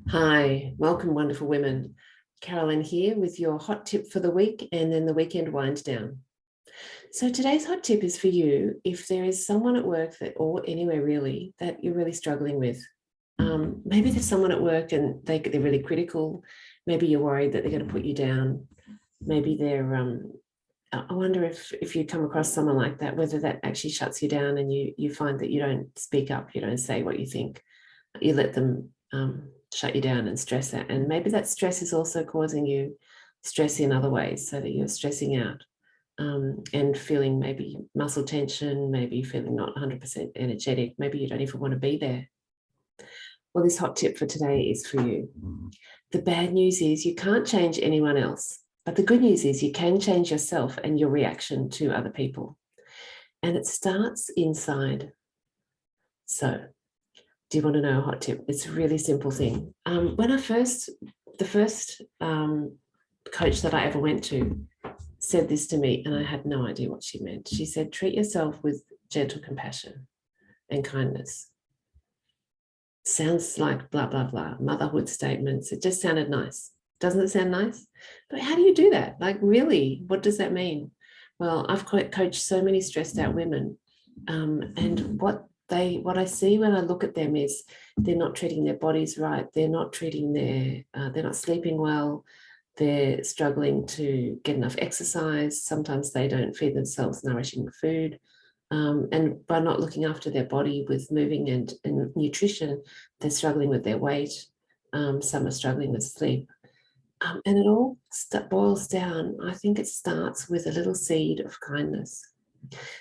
Hi, welcome, wonderful women. Carolyn here with your hot tip for the week and then the weekend wind down. So today's hot tip is for you if there is someone at work that, or anywhere really, that you're really struggling with. Maybe there's someone at work and they're really critical. Maybe you're worried that they're going to put you down. Maybe I wonder if you come across someone like that, whether that actually shuts you down and you find that you don't speak up, you don't say what you think, you let them shut you down and stress that. And maybe that stress is also causing you stress in other ways so that you're stressing out and feeling maybe muscle tension, maybe feeling not 100% energetic. Maybe you don't even want to be there. Well, this hot tip for today is for you. The bad news is you can't change anyone else. But the good news is you can change yourself and your reaction to other people. And it starts inside. So do you want to know a hot tip? It's a really simple thing. The first coach that I ever went to said this to me, and I had no idea what she meant. She said, treat yourself with gentle compassion and kindness. Sounds like blah, blah, blah, motherhood statements. It just sounded nice. Doesn't it sound nice? But how do you do that? Like, really, what does that mean? Well, I've coached so many stressed out women, and what I see when I look at them is they're not treating their bodies right. They're not they're not sleeping well. They're struggling to get enough exercise. Sometimes they don't feed themselves nourishing food. And by not looking after their body with moving and nutrition, they're struggling with their weight. Some are struggling with sleep. And it all boils down, I think it starts with a little seed of kindness.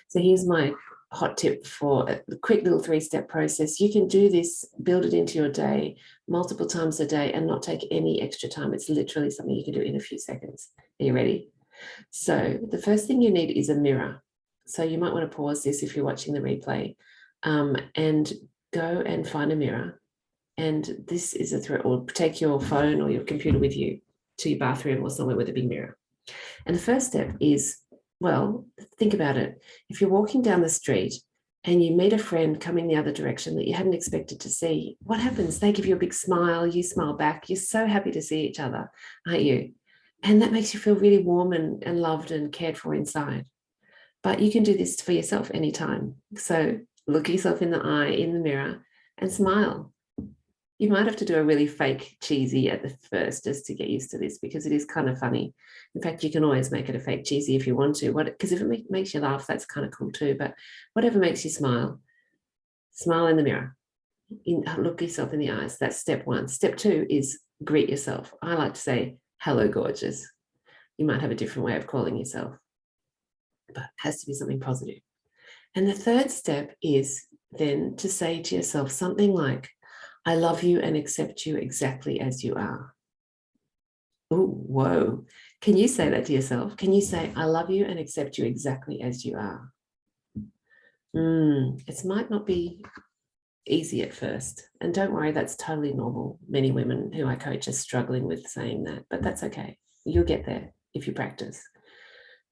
So here's my hot tip for a quick little 3-step process. You can do this, build it into your day multiple times a day and not take any extra time. It's literally something you can do in a few seconds. Are you ready? So the first thing you need is a mirror. So you might want to pause this if you're watching the replay and go and find a mirror. And this is a threat, or take your phone or your computer with you to your bathroom or somewhere with a big mirror. And the first step is, well, think about it. If you're walking down the street and you meet a friend coming the other direction that you hadn't expected to see, what happens? They give you a big smile, you smile back. You're so happy to see each other, aren't you? And that makes you feel really warm and loved and cared for inside. But you can do this for yourself anytime. So look yourself in the eye, in the mirror, and smile. You might have to do a really fake cheesy at the first just to get used to this, because it is kind of funny. In fact, you can always make it a fake cheesy if you want to, because if it makes you laugh, that's kind of cool too. But whatever makes you smile, smile in the mirror. Look yourself in the eyes. That's step 1. Step 2 is greet yourself. I like to say, hello, gorgeous. You might have a different way of calling yourself, but it has to be something positive. And the third step is then to say to yourself something like, I love you and accept you exactly as you are. Oh, whoa. Can you say that to yourself? Can you say, I love you and accept you exactly as you are? It might not be easy at first. And don't worry, that's totally normal. Many women who I coach are struggling with saying that, but that's okay. You'll get there if you practice.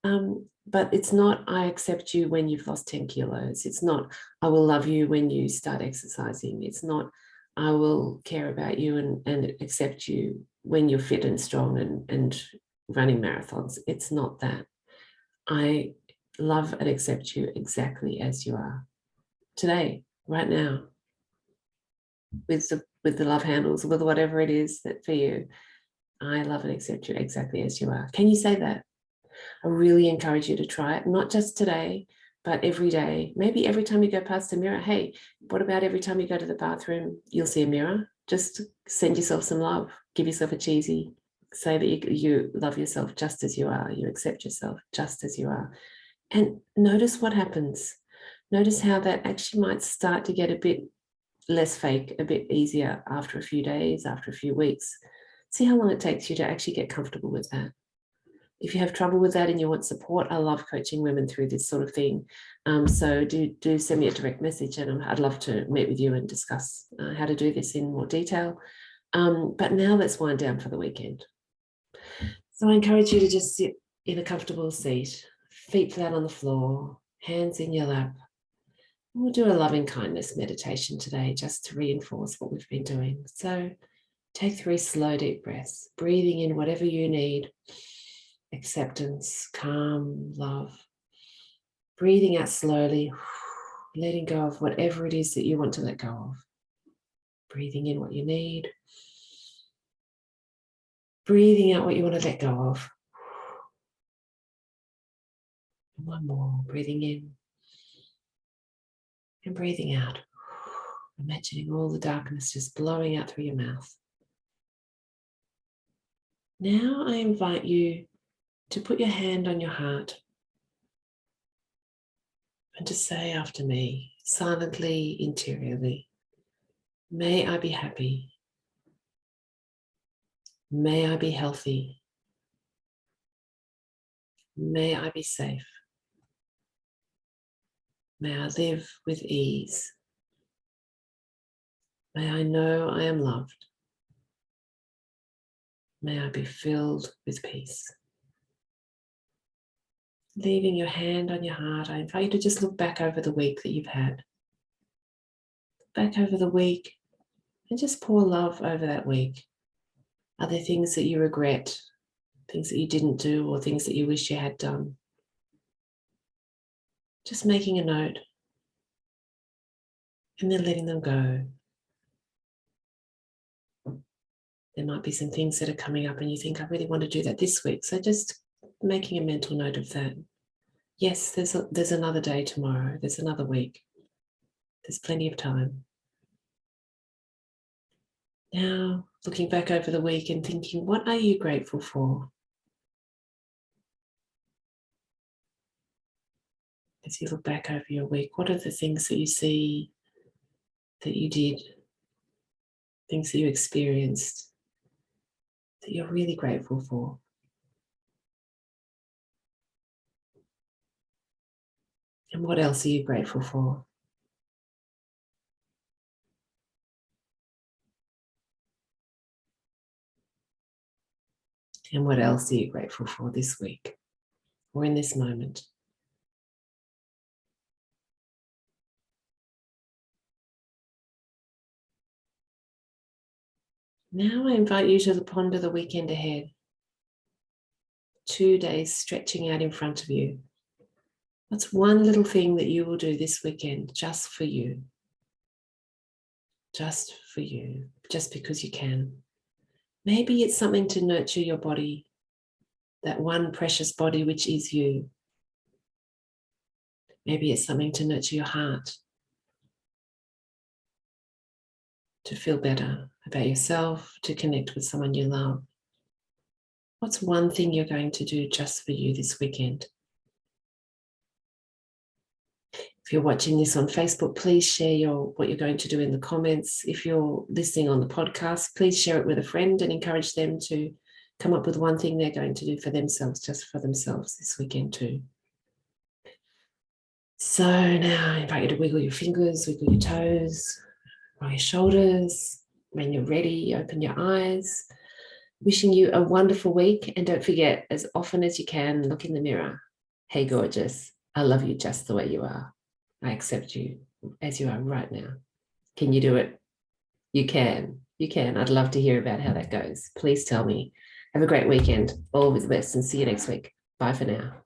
But it's not, I accept you when you've lost 10 kilos. It's not, I will love you when you start exercising. It's not, I will care about you and accept you when you're fit and strong and running marathons. It's not that. I love and accept you exactly as you are today, right now, with the love handles, with whatever it is that for you. I love and accept you exactly as you are. Can you say that? I really encourage you to try it, not just today, but every day. Maybe every time you go past a mirror. Hey, what about every time you go to the bathroom, you'll see a mirror? Just send yourself some love. Give yourself a cheesy. Say that you love yourself just as you are. You accept yourself just as you are. And notice what happens. Notice how that actually might start to get a bit less fake, a bit easier after a few days, after a few weeks. See how long it takes you to actually get comfortable with that. If you have trouble with that and you want support, I love coaching women through this sort of thing. So do send me a direct message, and I'd love to meet with you and discuss how to do this in more detail. But now let's wind down for the weekend. So I encourage you to just sit in a comfortable seat, feet flat on the floor, hands in your lap. We'll do a loving kindness meditation today just to reinforce what we've been doing. So Take 3 slow, deep breaths, breathing in whatever you need. Acceptance, calm, love. Breathing out slowly, letting go of whatever it is that you want to let go of. Breathing in what you need. Breathing out what you want to let go of. And one more, breathing in and breathing out. Imagining all the darkness just blowing out through your mouth. Now I invite you to put your hand on your heart and to say after me, silently, interiorly, may I be happy. May I be healthy. May I be safe. May I live with ease. May I know I am loved. May I be filled with peace. Leaving your hand on your heart, I invite you to just look back over the week that you've had. Back over the week and just pour love over that week. Are there things that you regret, things that you didn't do, or things that you wish you had done? Just making a note and then letting them go. There might be some things that are coming up and you think, I really want to do that this week. So just making a mental note of that. Yes, there's another day tomorrow. There's another week. There's plenty of time. Now, looking back over the week and thinking, what are you grateful for? As you look back over your week, what are the things that you see that you did, things that you experienced that you're really grateful for? And what else are you grateful for? And what else are you grateful for this week or in this moment? Now I invite you to ponder the weekend ahead. 2 days stretching out in front of you. What's one little thing that you will do this weekend just for you? Just for you, just because you can. Maybe it's something to nurture your body, that one precious body which is you. Maybe it's something to nurture your heart, to feel better about yourself, to connect with someone you love. What's one thing you're going to do just for you this weekend? If you're watching this on Facebook, please share what you're going to do in the comments. If you're listening on the podcast, please share it with a friend and encourage them to come up with one thing they're going to do for themselves, just for themselves this weekend too. So now I invite you to wiggle your fingers, wiggle your toes, roll your shoulders. When you're ready, open your eyes. Wishing you a wonderful week. And don't forget, as often as you can, look in the mirror. Hey, gorgeous. I love you just the way you are. I accept you as you are right now. Can you do it? You can. You can. I'd love to hear about how that goes. Please tell me. Have a great weekend. All of the best and see you next week. Bye for now.